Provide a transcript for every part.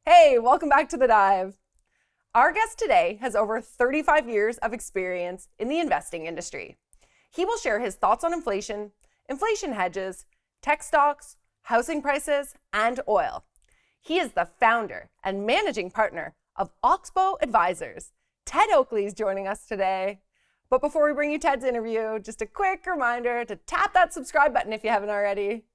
Hey, welcome back to The Dive. Our guest today has over 35 years of experience in the investing industry. He will share his thoughts on inflation, inflation hedges, tech stocks, housing prices, and oil. He is the founder and managing partner of Oxbow Advisors. Ted Oakley is joining us today. But before we bring you Ted's interview, just a quick reminder to tap that subscribe button if you haven't already.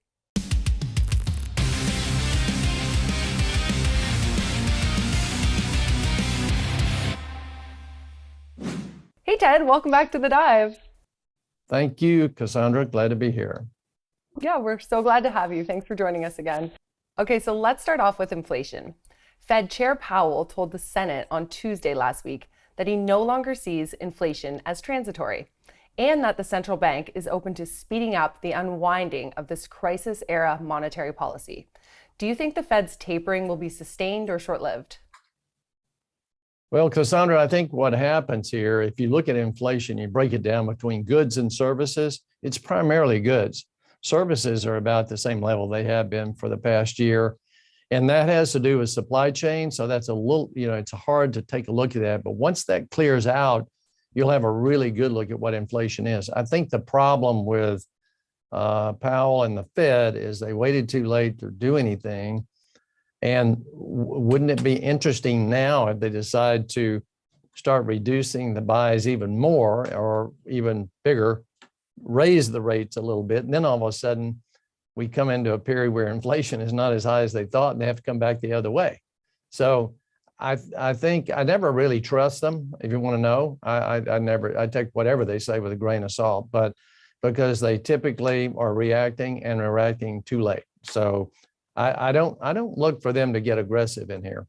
Hey Ted, welcome back to The Dive. Thank you, Cassandra. Glad to be here. Yeah, we're so glad to have you. Thanks for joining us again. Okay, so let's start off with inflation. Fed Chair Powell told the Senate on Tuesday last week that he no longer sees inflation as transitory, and that the central bank is open to speeding up the unwinding of this crisis-era monetary policy. Do you think the Fed's tapering will be sustained or short-lived? Well, Cassandra, I think what happens here, if you look at inflation, you break it down between goods and services, it's primarily goods. Services are about the same level they have been for the past year. And that has to do with supply chain. So that's a little, it's hard to take a look at that. But once that clears out, you'll have a really good look at what inflation is. I think the problem with Powell and the Fed is they waited too late to do anything. And wouldn't it be interesting now if they decide to start reducing the buys even more or even bigger, raise the rates a little bit, and then all of a sudden we come into a period where inflation is not as high as they thought and they have to come back the other way. So I think I never really trust them. If you want to know, I take whatever they say with a grain of salt, but because they typically are reacting and reacting too late. So I don't look for them to get aggressive in here.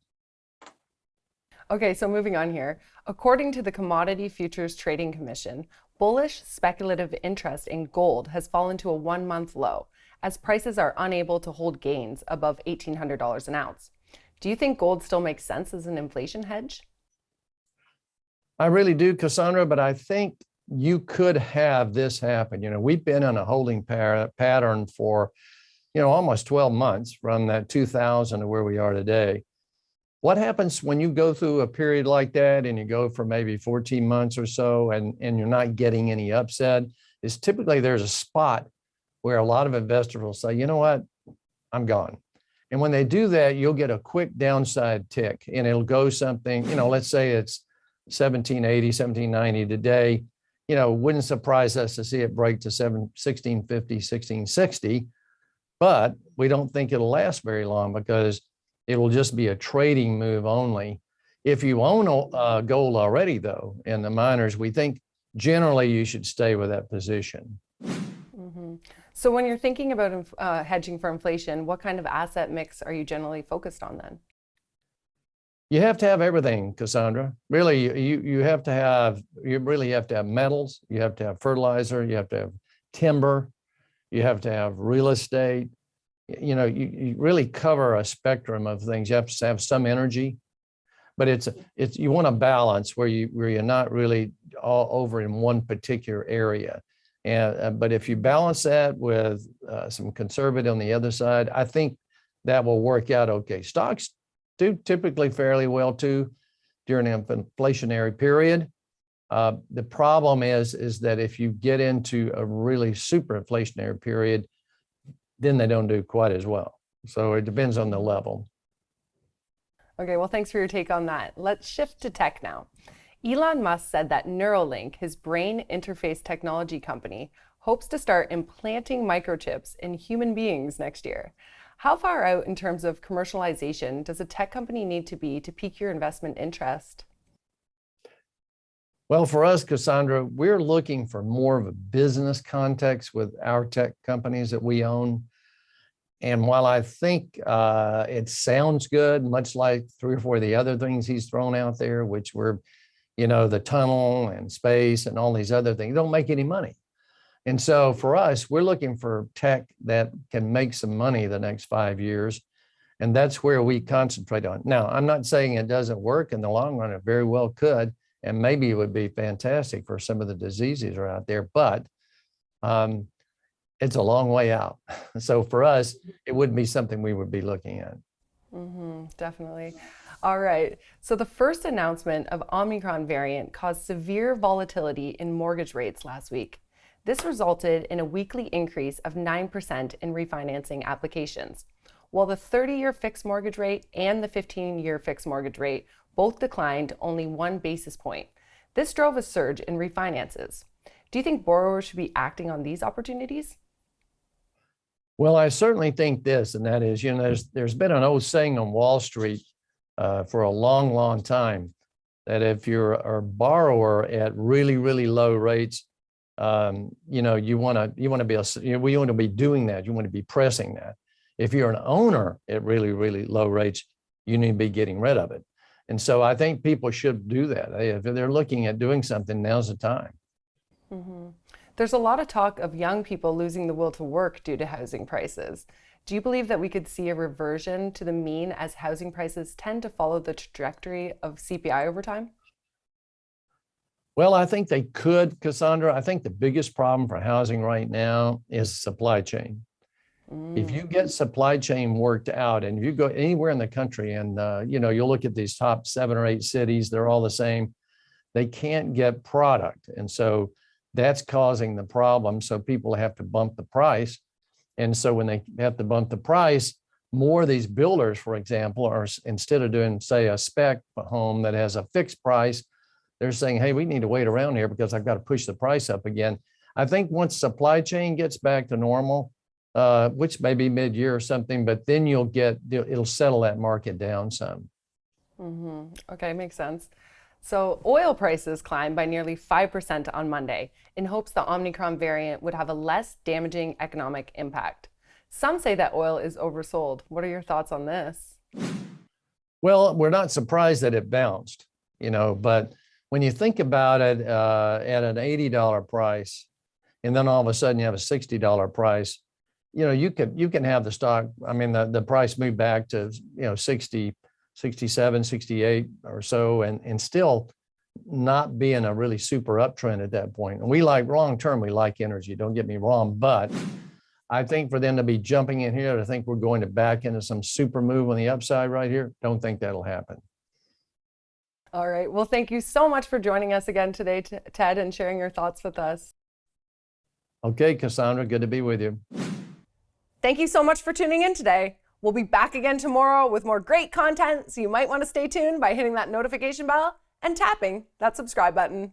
Okay, so moving on here. According to the Commodity Futures Trading Commission, bullish speculative interest in gold has fallen to a one-month low as prices are unable to hold gains above $1,800 an ounce. Do you think gold still makes sense as an inflation hedge? I really do, Cassandra, but I think you could have this happen. We've been on a holding pattern for almost 12 months from that 2000 to where we are today. What happens when you go through a period like that and you go for maybe 14 months or so and you're not getting any upside is typically there's a spot where a lot of investors will say, you know what, I'm gone. And when they do that, you'll get a quick downside tick and it'll go something, let's say it's 1780, 1790 today, wouldn't surprise us to see it break to 1650, 1660. But we don't think it'll last very long because it'll just be a trading move only. If you own gold already, though, in the miners, we think generally you should stay with that position. Mm-hmm. So when you're thinking about hedging for inflation, what kind of asset mix are you generally focused on then? You have to have everything, Cassandra. Really, you really have to have metals, you have to have fertilizer, you have to have timber, you have to have real estate. You really cover a spectrum of things. You have to have some energy, but it's you want a balance where you're not really all over in one particular area. And but if you balance that with some conservative on the other side, I think that will work out okay. Stocks do typically fairly well too during an inflationary period. The problem is that if you get into a really super inflationary period, then they don't do quite as well. So it depends on the level. Okay, well, thanks for your take on that. Let's shift to tech now. Elon Musk said that Neuralink, his brain interface technology company, hopes to start implanting microchips in human beings next year. How far out in terms of commercialization does a tech company need to be to pique your investment interest? Well, for us, Cassandra, we're looking for more of a business context with our tech companies that we own. And while I think it sounds good, much like 3 or 4 of the other things he's thrown out there, which were, the tunnel and space and all these other things, don't make any money. And so for us, we're looking for tech that can make some money the next 5 years. And that's where we concentrate on. Now, I'm not saying it doesn't work in the long run. It very well could. And maybe it would be fantastic for some of the diseases that are out there, but it's a long way out. So for us, it wouldn't be something we would be looking at. Definitely. All right. So the first announcement of Omicron variant caused severe volatility in mortgage rates last week. This resulted in a weekly increase of 9% in refinancing applications, while the 30-year fixed mortgage rate and the 15-year fixed mortgage rate both declined only 1 basis point. This drove a surge in refinances. Do you think borrowers should be acting on these opportunities? Well, I certainly think this, and that is, there's been an old saying on Wall Street for a long, long time that if you're a borrower at really, really low rates, you want to be doing that. You want to be pressing that. If you're an owner at really, really low rates, you need to be getting rid of it. And so I think people should do that. If they're looking at doing something, now's the time. There's a lot of talk of young people losing the will to work due to housing prices. Do you believe that we could see a reversion to the mean as housing prices tend to follow the trajectory of CPI over time? Well, I think they could, Cassandra. I think the biggest problem for housing right now is supply chain. If you get supply chain worked out and you go anywhere in the country and, you'll look at these top 7 or 8 cities, they're all the same. They can't get product. And so that's causing the problem. So people have to bump the price. And so when they have to bump the price, more of these builders, for example, are instead of doing, say, a spec home that has a fixed price, they're saying, hey, we need to wait around here because I've got to push the price up again. I think once supply chain gets back to normal, which may be mid-year or something, but then it'll settle that market down some. Okay, makes sense. So oil prices climbed by nearly 5% on Monday in hopes the Omicron variant would have a less damaging economic impact. Some say that oil is oversold. What are your thoughts on this? Well, we're not surprised that it bounced, but when you think about it at an $80 price, and then all of a sudden you have a $60 price, you can have the stock. I mean, the price move back to, 60, 67, 68 or so, and still not be in a really super uptrend at that point. And we long term, we like energy, don't get me wrong, but I think for them to be jumping in here, I think we're going to back into some super move on the upside right here. Don't think that'll happen. All right. Well, thank you so much for joining us again today, Ted, and sharing your thoughts with us. Okay, Cassandra, good to be with you. Thank you so much for tuning in today. We'll be back again tomorrow with more great content, so you might want to stay tuned by hitting that notification bell and tapping that subscribe button.